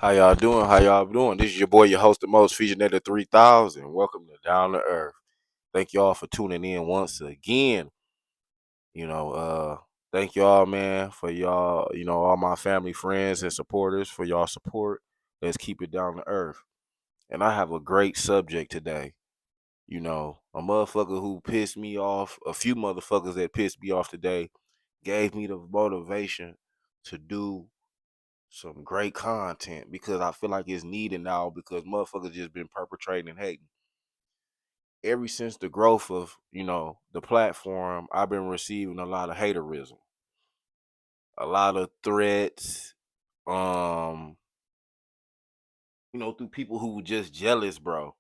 How y'all doing? How y'all doing? This is your boy, your host, the most, featuring at the 3000. Welcome to Down to Earth. Thank y'all for tuning in once again. You know, thank y'all, man, for y'all, all my family, friends, and supporters for y'all support. Let's keep it down to earth. And I have a great subject today. A motherfucker who pissed me off, a few motherfuckers that pissed me off today, gave me the motivation to do some great content because I feel like it's needed now because motherfuckers just been perpetrating and hating. Ever since the growth of, the platform, I've been receiving a lot of haterism, a lot of threats, um, through people who were just jealous, bro.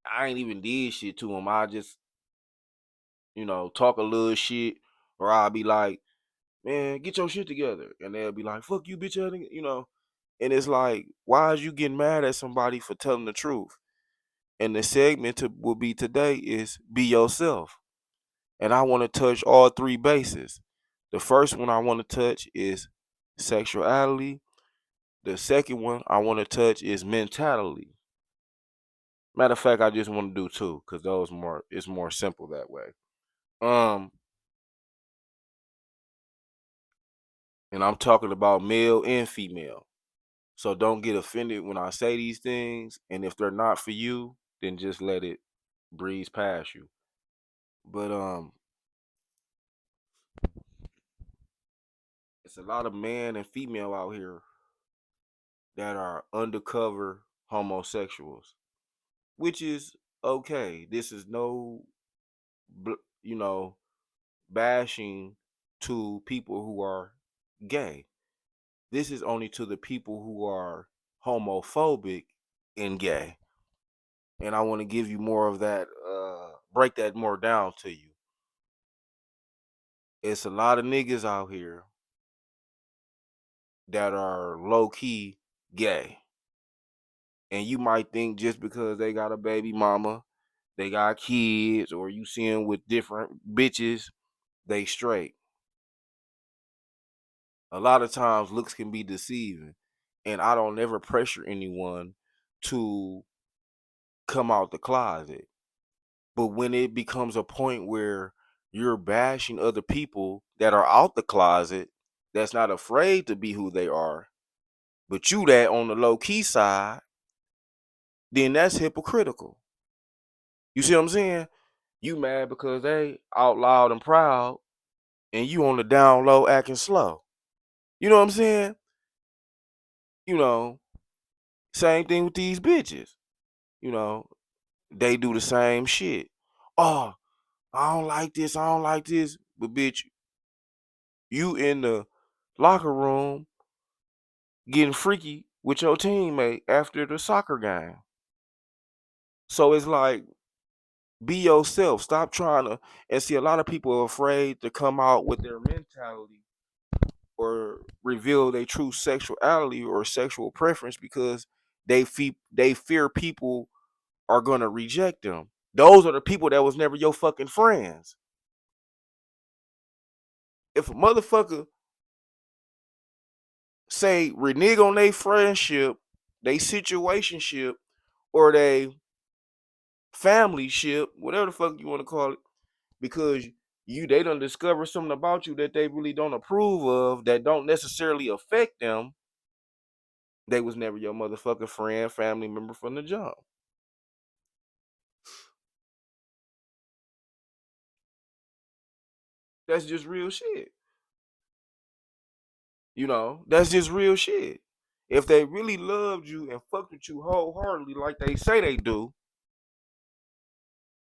I ain't even did shit to them. I just, talk a little shit, or I'll be like, man, get your shit together. And they'll be like, fuck you, bitch, And it's like, why is you getting mad at somebody for telling the truth? And the segment will be today is be yourself. And I want to touch all three bases. The first one I want to touch is sexuality. The second one I want to touch is mentality. Matter of fact, I just want to do two because those more it's more simple that way. Um, and I'm talking about male and female. So don't get offended when I say these things. And if they're not for you, then just let it breeze past you. But it's a lot of man and female out here that are undercover homosexuals, which is okay. This is no, you know, bashing to people who are gay. This is only to the people who are homophobic and gay. And I want to give you more of that, break that more down to you. It's a lot of niggas out here that are low key gay. And you might think just because they got a baby mama, they got kids, or you see them with different bitches, they straight. A lot of times looks can be deceiving. And I don't never pressure anyone to come out the closet. But when it becomes a point where you're bashing other people that are out the closet, that's not afraid to be who they are, but you that on the low key side, then that's hypocritical. You see what I'm saying? You mad because they out loud and proud and you on the down low acting slow. You know what I'm saying? You know, same thing with these bitches. You know, they do the same shit. Oh, I don't like this. I don't like this. But bitch, you in the locker room getting freaky with your teammate after the soccer game. So it's like, be yourself. Stop trying to. And see, a lot of people are afraid to come out with their mentality or reveal their true sexuality or sexual preference because they fear people are gonna reject them. Those are the people that was never your fucking friends. If a motherfucker say renege on their friendship, they situationship, or they family ship, whatever the fuck you want to call it, because they done discover something about you that they really don't approve of, that don't necessarily affect them, they was never your motherfucking friend, family member from the jump. That's just real shit. That's just real shit. If they really loved you and fucked with you wholeheartedly like they say they do,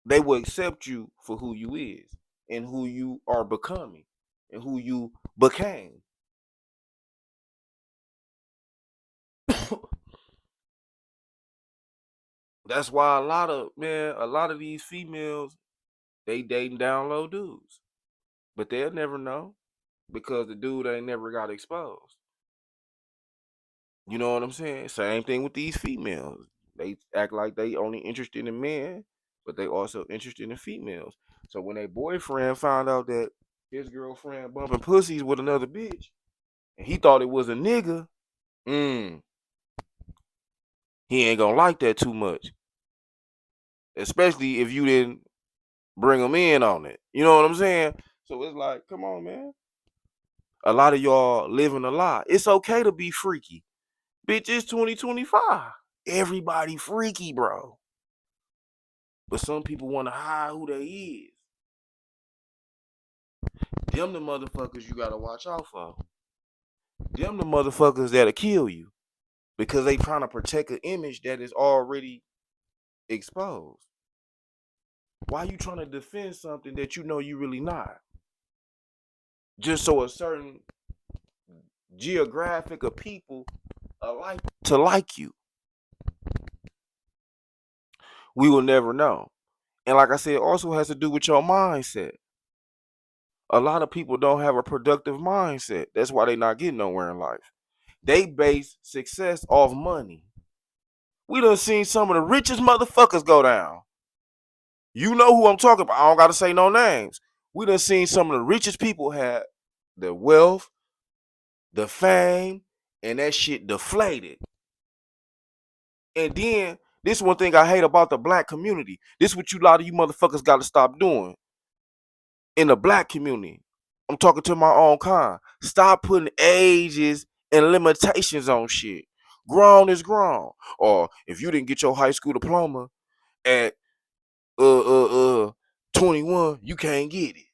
they will accept you for who you is and who you are becoming and who you became. That's why a lot of these females, they dating down low dudes. But they'll never know because the dude ain't never got exposed. You know what I'm saying? Same thing with these females. They act like they only interested in men, but they also interested in females. So when a boyfriend found out that his girlfriend bumping pussies with another bitch, and he thought it was a nigga, mm, He ain't gonna like that too much, especially if you didn't bring him in on it. You know what I'm saying? So it's like, come on, man. A lot of y'all living a lie. It's okay to be freaky. Bitch, it's 2025. Everybody freaky, bro. But some people want to hide who they is. Them the motherfuckers you gotta watch out for. Them the motherfuckers that'll kill you because they trying to protect an image that is already exposed. Why you trying to defend something that you know you really not? Just so a certain geographic of people alike to like you. We will never know. And like I said, it also has to do with your mindset. A lot of people don't have a productive mindset. That's why they not getting nowhere in life. They base success off money. We done seen some of the richest motherfuckers go down. You know who I'm talking about. I don't gotta say no names. We done seen some of the richest people have the wealth, the fame, and that shit deflated. And then this one thing I hate about the black community. This what you a lot of you motherfuckers gotta stop doing. In the black community, I'm talking to my own kind. Stop putting ages and limitations on shit. Grown is grown. Or if you didn't get your high school diploma at 21, you can't get it.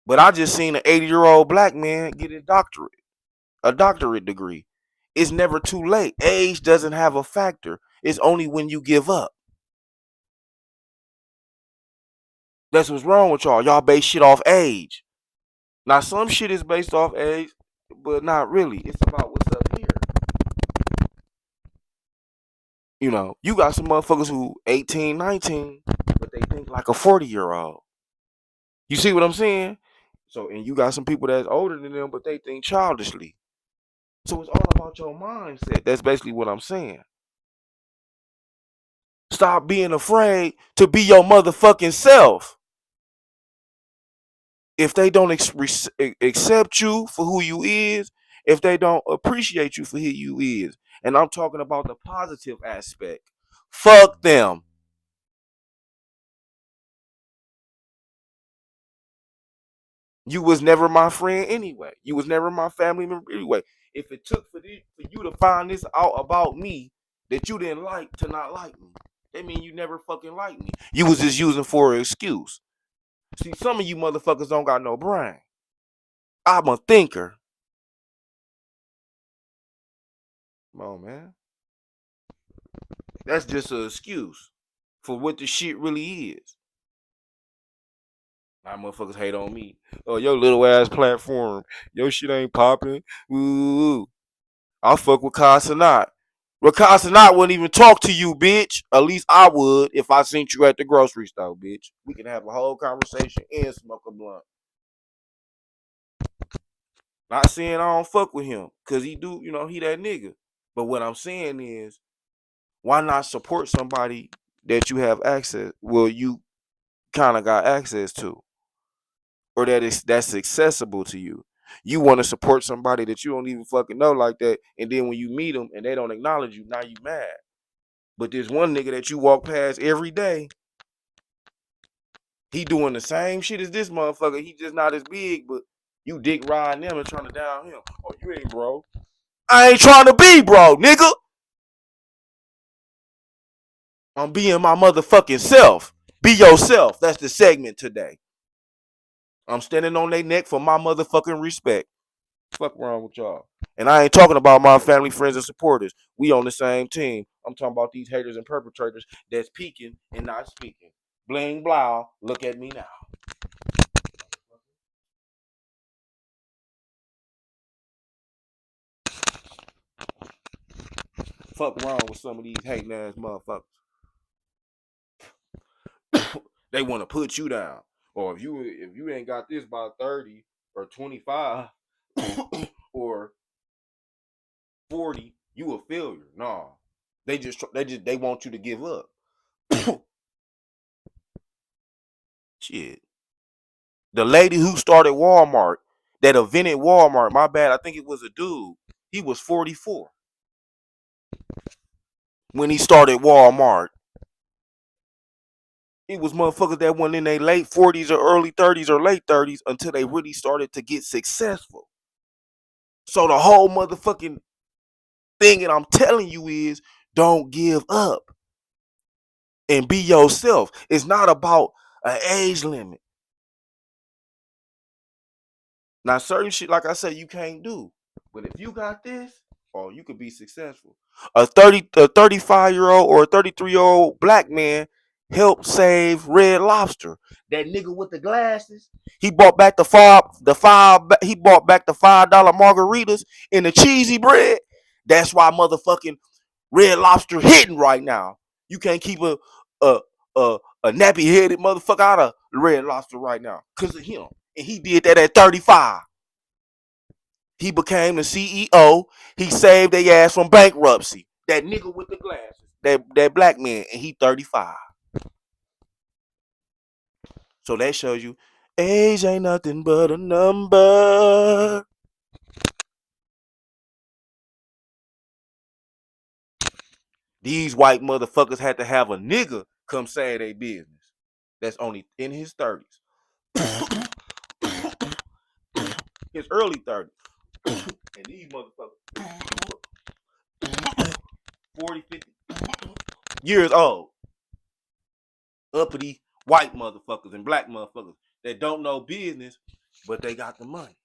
But I just seen an 80-year-old black man get a doctorate degree. It's never too late. Age doesn't have a factor. It's only when you give up. That's what's wrong with y'all. Y'all base shit off age. Now, some shit is based off age, but not really. It's about what's up here. You know, you got some motherfuckers who 18, 19, but they think like a 40-year-old. You see what I'm saying? So, and you got some people that's older than them, but they think childishly. So it's all about your mindset. That's basically what I'm saying. Stop being afraid to be your motherfucking self. If they don't accept you for who you is, if they don't appreciate you for who you is, and I'm talking about the positive aspect, fuck them. You was never my friend anyway. You was never my family member anyway. If it took for you to find this out about me that you didn't like to not like me, that mean you never fucking liked me. You was just using for an excuse. See, some of you motherfuckers don't got no brain. I'm a thinker. Come on, man. That's just an excuse for what the shit really is. My motherfuckers hate on me. Oh, your little ass platform. Your shit ain't popping. Ooh. I'll fuck with Casanat. Well, Casanat wouldn't even talk to you, bitch. At least I would if I seen you at the grocery store, bitch. We can have a whole conversation and smoke a blunt. Not saying I don't fuck with him, cause he do, he that nigga. But what I'm saying is, why not support somebody that you have access? Well, you kind of got access to, or that's accessible to you. You want to support somebody that you don't even fucking know like that, and then when you meet them and they don't acknowledge you, now you mad. But there's one nigga that you walk past every day. He doing the same shit as this motherfucker. He just not as big, but you dick riding them and trying to down him. Oh, you ain't bro. I ain't trying to be bro, nigga. I'm being my motherfucking self. Be yourself. That's the segment today. I'm standing on their neck for my motherfucking respect. Fuck wrong with y'all. And I ain't talking about my family, friends, and supporters. We on the same team. I'm talking about these haters and perpetrators that's peeking and not speaking. Bling blow. Look at me now. Fuck wrong with some of these hating ass motherfuckers. They want to put you down. Or if you ain't got this by 30 or 25 or 40, you a failure. Nah. They want you to give up. Shit. The lady who started Walmart, that invented Walmart, my bad, I think it was a dude. He was 44. when he started Walmart. It was motherfuckers that went in their late 40s or early 30s or late 30s until they really started to get successful. So the whole motherfucking thing that I'm telling you is don't give up and be yourself. It's not about an age limit. Now, certain shit, like I said, you can't do. But if you got this, oh, you could be successful. A 35-year-old or a 33-year-old black man helped save Red Lobster. That nigga with the glasses, he bought back he bought back the $5 margaritas and the cheesy bread. That's why motherfucking Red Lobster hitting right now. You can't keep a a nappy headed motherfucker out of Red Lobster right now because of him. And he did that at 35. He became the CEO. He saved their ass from bankruptcy. That nigga with the glasses, that black man, and he 35. So that shows you age ain't nothing but a number. These white motherfuckers had to have a nigga come say their business. That's only in his 30s. His early 30s. And these motherfuckers 40, 50 years old. Uppity white motherfuckers and black motherfuckers that don't know business, but they got the money.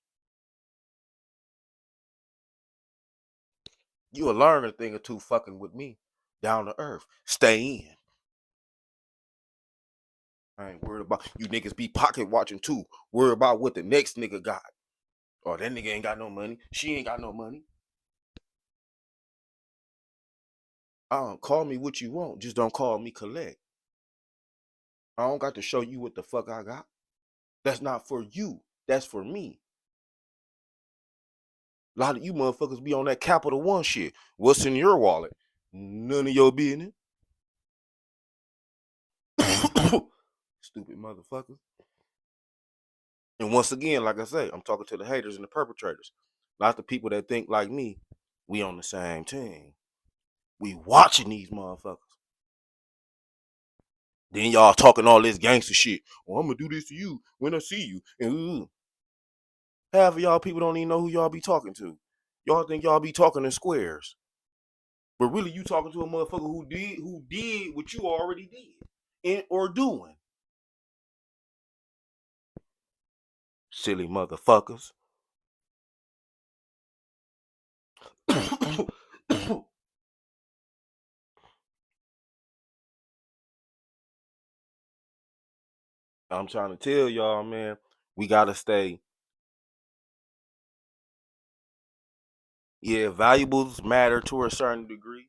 You will learn a thing or two fucking with me. Down to earth. Stay in. I ain't worried about you niggas be pocket watching too. Worry about what the next nigga got. Or that nigga ain't got no money. She ain't got no money. Call me what you want. Just don't call me collect. I don't got to show you what the fuck I got. That's not for you. That's for me. A lot of you motherfuckers be on that Capital One shit. What's in your wallet? None of your business. Stupid motherfuckers. And once again, like I say, I'm talking to the haters and the perpetrators. Not the people that think like me. We on the same team. We watching these motherfuckers. Then y'all talking all this gangster shit. Well, I'm gonna do this to you when I see you. And half of y'all people don't even know who y'all be talking to. Y'all think y'all be talking in squares. But really you talking to a motherfucker who did what you already did or doing. Silly motherfuckers. I'm trying to tell y'all, man, we gotta stay. Yeah, valuables matter to a certain degree.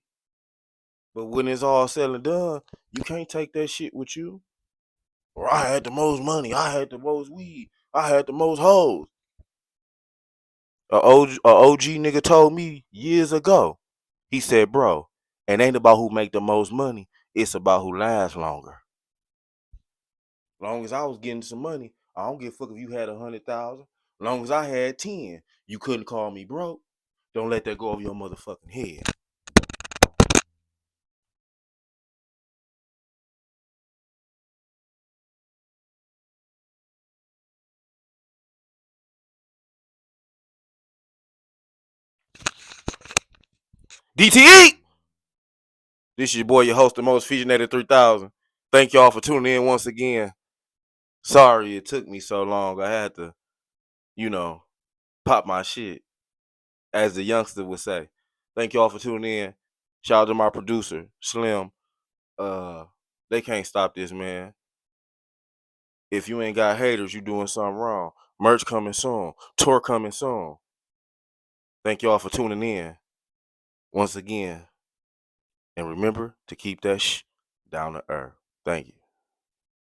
But when it's all said and done, you can't take that shit with you. Or I had the most money, I had the most weed, I had the most hoes. A OG nigga told me years ago. He said, bro, it ain't about who make the most money. It's about who lasts longer. Long as I was getting some money, I don't give a fuck if you had 100,000. Long as I had 10, you couldn't call me broke. Don't let that go over your motherfucking head. DTE! This is your boy, your host, the most Featured 3000. Thank y'all for tuning in once again. Sorry it took me so long. I had to, pop my shit, as the youngster would say. Thank y'all for tuning in. Shout out to my producer, Slim. They can't stop this, man. If you ain't got haters, you doing something wrong. Merch coming soon. Tour coming soon. Thank y'all for tuning in once again. And remember to keep that down to earth. Thank you.